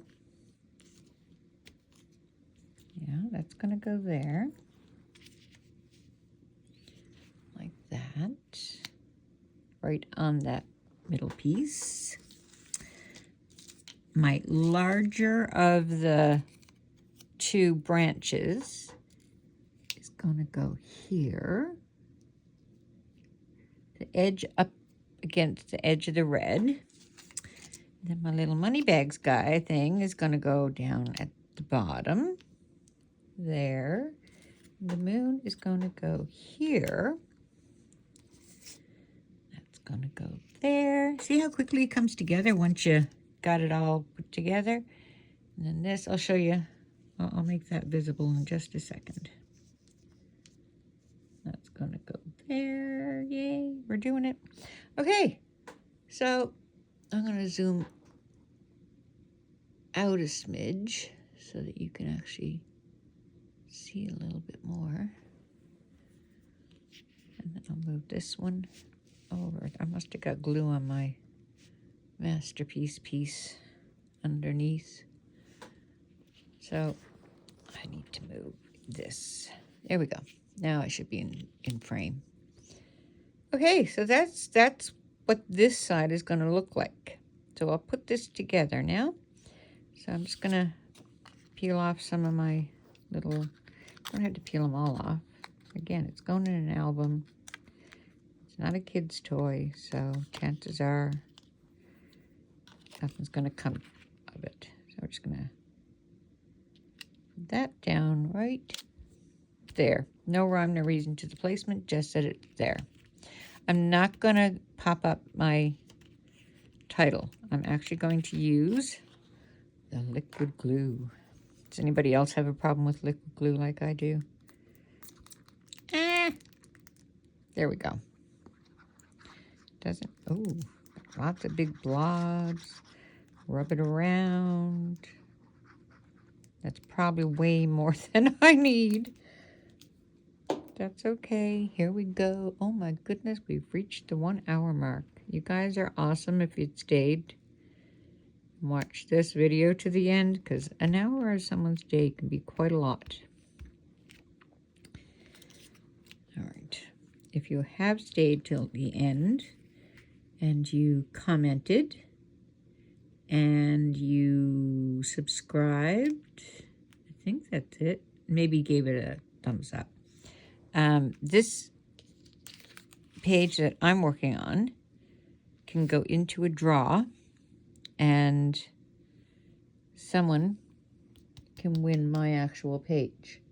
Yeah, that's going to go there. Like that. Right on that middle piece. My larger of the 2 branches is going to go here. The edge up against the edge of the red. Then my little money bags guy thing is going to go down at the bottom. There. And the moon is going to go here. That's going to go there. See how quickly it comes together once you got it all put together? And then this, I'll show you. I'll make that visible in just a second. That's going to go there. Yay, we're doing it. Okay, so I'm going to zoom out a smidge so that you can actually see a little bit more. And then I'll move this one over. I must have got glue on my masterpiece piece underneath. So I need to move this. There we go. Now I should be in frame. Okay, so that's what this side is going to look like. So I'll put this together now. So I'm just going to peel off some of my little, I don't have to peel them all off. Again, it's going in an album. It's not a kid's toy, so chances are nothing's going to come of it. So we're just going to put that down right there. No rhyme, no reason to the placement, just that it's there. I'm not going to pop up my title. I'm actually going to use the liquid glue. Does anybody else have a problem with liquid glue like I do? There we go. Doesn't, oh, lots of big blobs. Rub it around. That's probably way more than I need. That's okay. Here we go. Oh my goodness, we've reached the 1 hour mark. You guys are awesome if you'd stayed. Watch this video to the end, because an hour of someone's day can be quite a lot. All right. If you have stayed till the end and you commented and you subscribed, I think that's it. Maybe gave it a thumbs up. This page that I'm working on can go into a draw, and someone can win my actual page.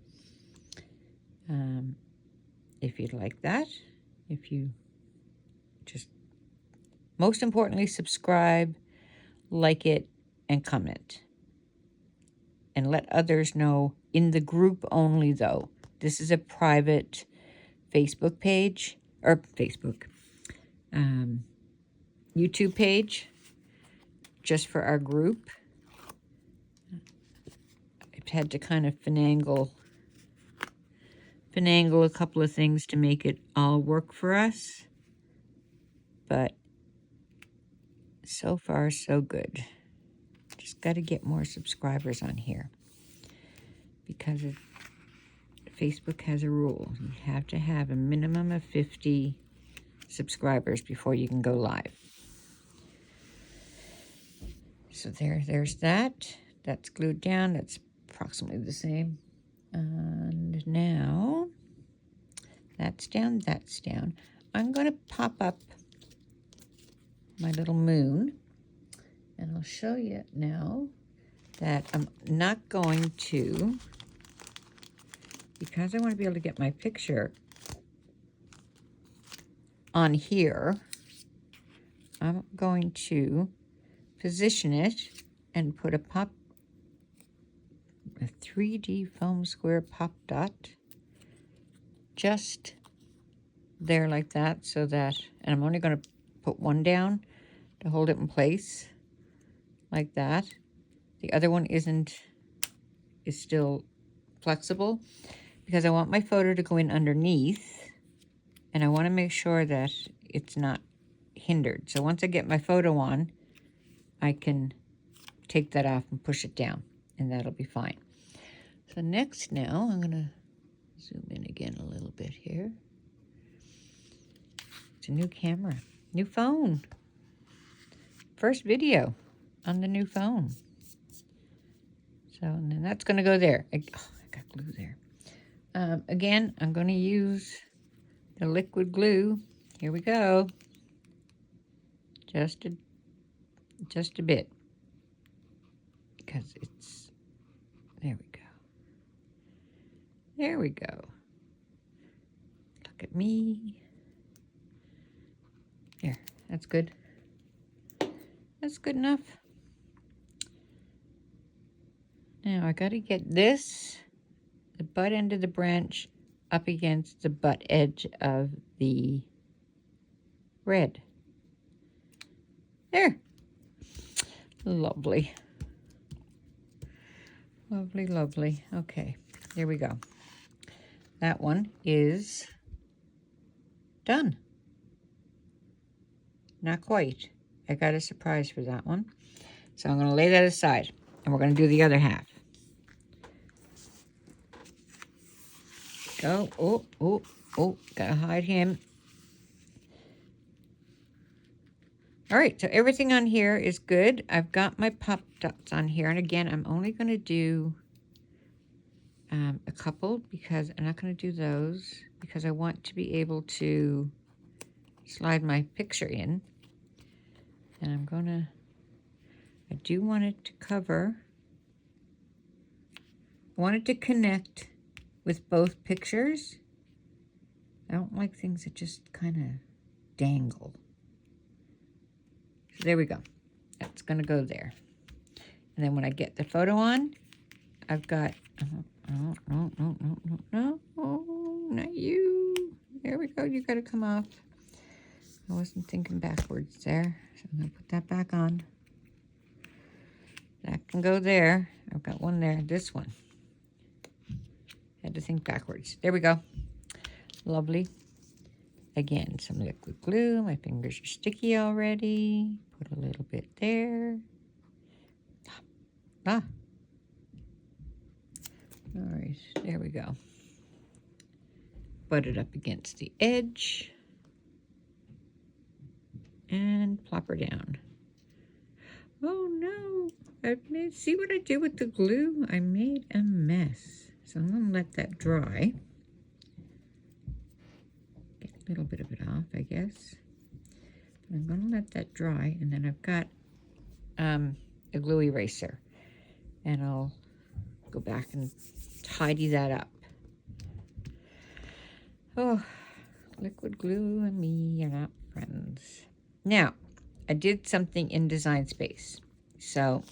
If you'd like that, if you just, most importantly, subscribe, like it, and comment. And let others know in the group only, though. This is a private Facebook page, or YouTube page, just for our group. I've had to kind of finagle a couple of things to make it all work for us. But so far, so good. Just got to get more subscribers on here, because Facebook has a rule. You have to have a minimum of 50 subscribers before you can go live. So there's that. That's glued down. That's approximately the same. And now that's down, that's down. I'm going to pop up my little moon, and I'll show you now that I'm not going to, because I want to be able to get my picture on here, I'm going to position it and put a 3D foam square pop dot just there like that, so that, and I'm only going to put one down to hold it in place like that. The other one is still flexible, because I want my photo to go in underneath, and I want to make sure that it's not hindered. So once I get my photo on, I can take that off and push it down, and that'll be fine. So next now, I'm going to zoom in again a little bit here. It's a new camera, new phone. First video on the new phone. So, and then that's going to go there. I got glue there. Again, I'm going to use the liquid glue. Here we go. Just a bit. Because it's, there we go. There we go. Look at me. There, that's good. That's good enough. Now I got to get this, the butt end of the branch, up against the butt edge of the red. There. Lovely. Lovely, lovely. Okay, here we go. That one is done. Not quite. I got a surprise for that one. So I'm going to lay that aside, and we're going to do the other half. Go. Oh, gotta hide him. All right, so everything on here is good. I've got my pop dots on here, and again, I'm only going to do a couple, because I'm not going to do those, because I want to be able to slide my picture in. And I do want it to cover, I want it to connect with both pictures. I don't like things that just kind of dangle. So there we go. That's going to go there. And then when I get the photo on, I've got, no, not you. There we go. You got to come off. I wasn't thinking backwards there. So I'm going to put that back on. That can go there. I've got one there. This one. Had to think backwards. There we go. Lovely. Again, some liquid glue. My fingers are sticky already. Put a little bit there. Ah. All right, there we go. Butt it up against the edge. And plop her down. Oh no, see what I did with the glue? I made a mess. So I'm gonna let that dry. Get a little bit of it off, I guess. But I'm gonna let that dry, and then I've got a glue eraser. And I'll go back and tidy that up. Oh, liquid glue and me are not friends. Now, I did something in Design Space. So,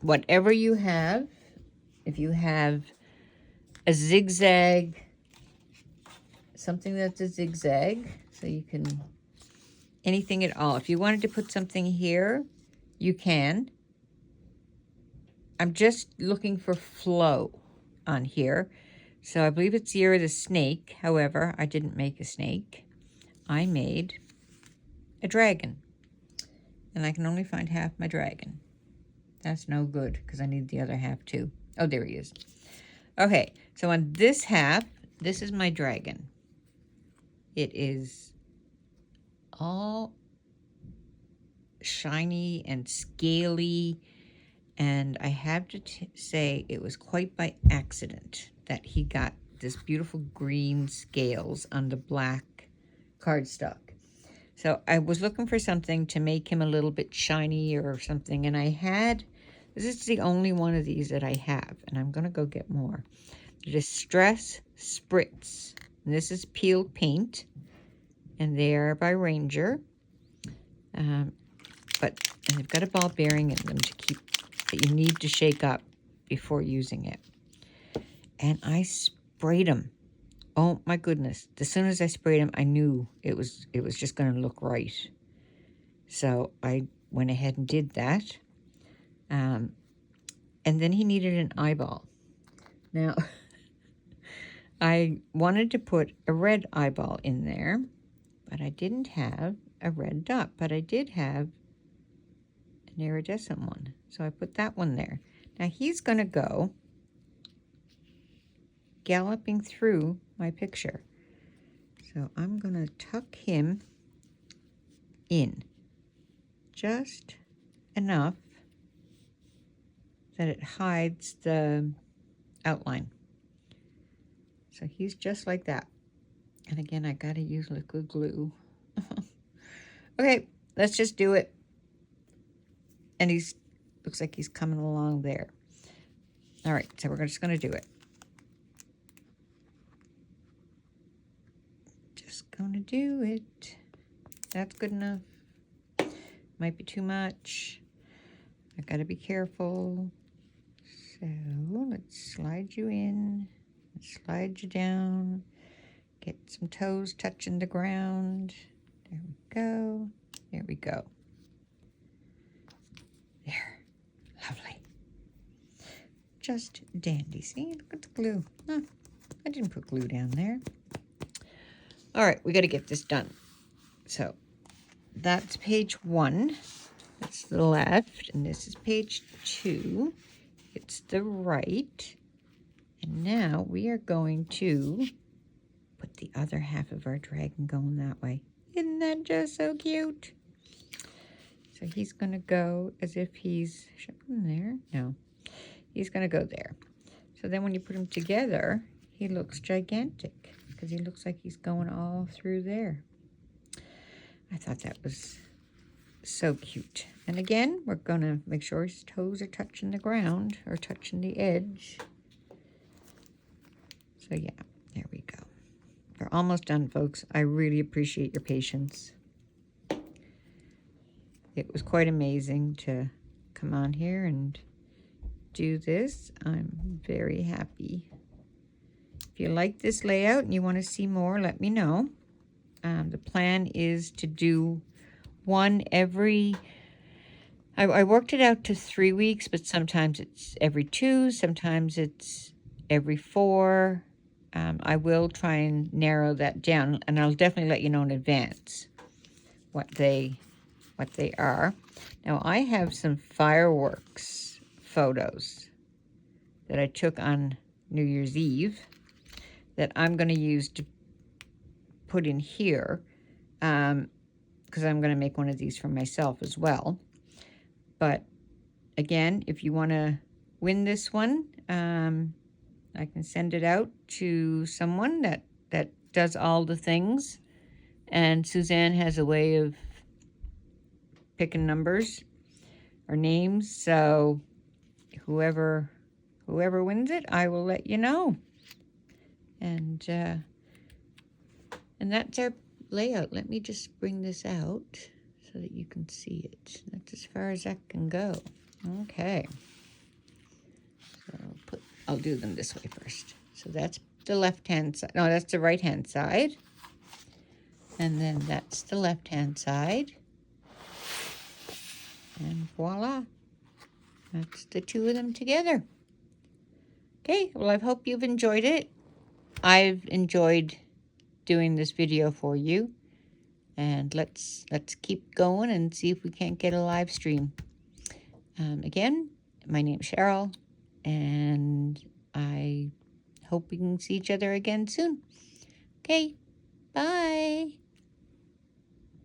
whatever you have, if you have a zigzag, something that's a zigzag, so you can, anything at all. If you wanted to put something here, you can. I'm just looking for flow on here. So I believe it's Year of the Snake. However, I didn't make a snake. I made a dragon. And I can only find half my dragon. That's no good because I need the other half too. Oh, there he is. Okay, so on this half, this is my dragon. It is all shiny and scaly. And I have to say it was quite by accident that he got this beautiful green scales on the black cardstock. So I was looking for something to make him a little bit shiny or something. And I had, this is the only one of these that I have. And I'm going to go get more. Distress Spritz. And this is peeled paint. And they are by Ranger. And they've got a ball bearing in them to keep, that you need to shake up before using it. And I sprayed them. Oh my goodness. As soon as I sprayed them, I knew it was just going to look right. So I went ahead and did that. And then he needed an eyeball. Now, I wanted to put a red eyeball in there, but I didn't have a red dot. But I did have an iridescent one. So I put that one there. Now he's going to go galloping through my picture. So I'm going to tuck him in just enough that it hides the outline. So he's just like that. And again, I got to use liquid glue. Okay, let's just do it. And looks like he's coming along there. All right, so we're just going to do it. Just going to do it. That's good enough. Might be too much. I got to be careful. So let's slide you in. Slide you down. Get some toes touching the ground. There we go. There we go. There. Lovely. Just dandy. See, look at the glue. Huh, I didn't put glue down there. All right, we got to get this done. So that's page 1. That's the left, and this is page 2. It's the right. And now we are going to put the other half of our dragon going that way. Isn't that just so cute? So he's going to go as if he's, should I put him there? No. He's going to go there. So then when you put him together, he looks gigantic because he looks like he's going all through there. I thought that was so cute. And again, we're going to make sure his toes are touching the ground or touching the edge. So yeah, there we go. We're almost done, folks. I really appreciate your patience. It was quite amazing to come on here and do this. I'm very happy. If you like this layout and you want to see more, let me know. The plan is to do one every... I worked it out to 3 weeks, but sometimes it's every 2, sometimes it's every 4. I will try and narrow that down, and I'll definitely let you know in advance what they are. Now, I have some fireworks photos that I took on New Year's Eve that I'm going to use to put in here, because I'm going to make one of these for myself as well. But again, if you want to win this one, I can send it out to someone that does all the things. And Suzanne has a way of picking numbers or names. So whoever wins it, I will let you know. And that's our layout. Let me just bring this out so that you can see it. That's as far as that can go. Okay. So I'll do them this way first. So that's the left-hand side. No, that's the right-hand side. And then that's the left-hand side. And voila. That's the two of them together. Okay, well, I hope you've enjoyed it. I've enjoyed doing this video for you. And let's keep going and see if we can't get a live stream. Again, my name's Cheryl, and I hope we can see each other again soon. Okay, bye.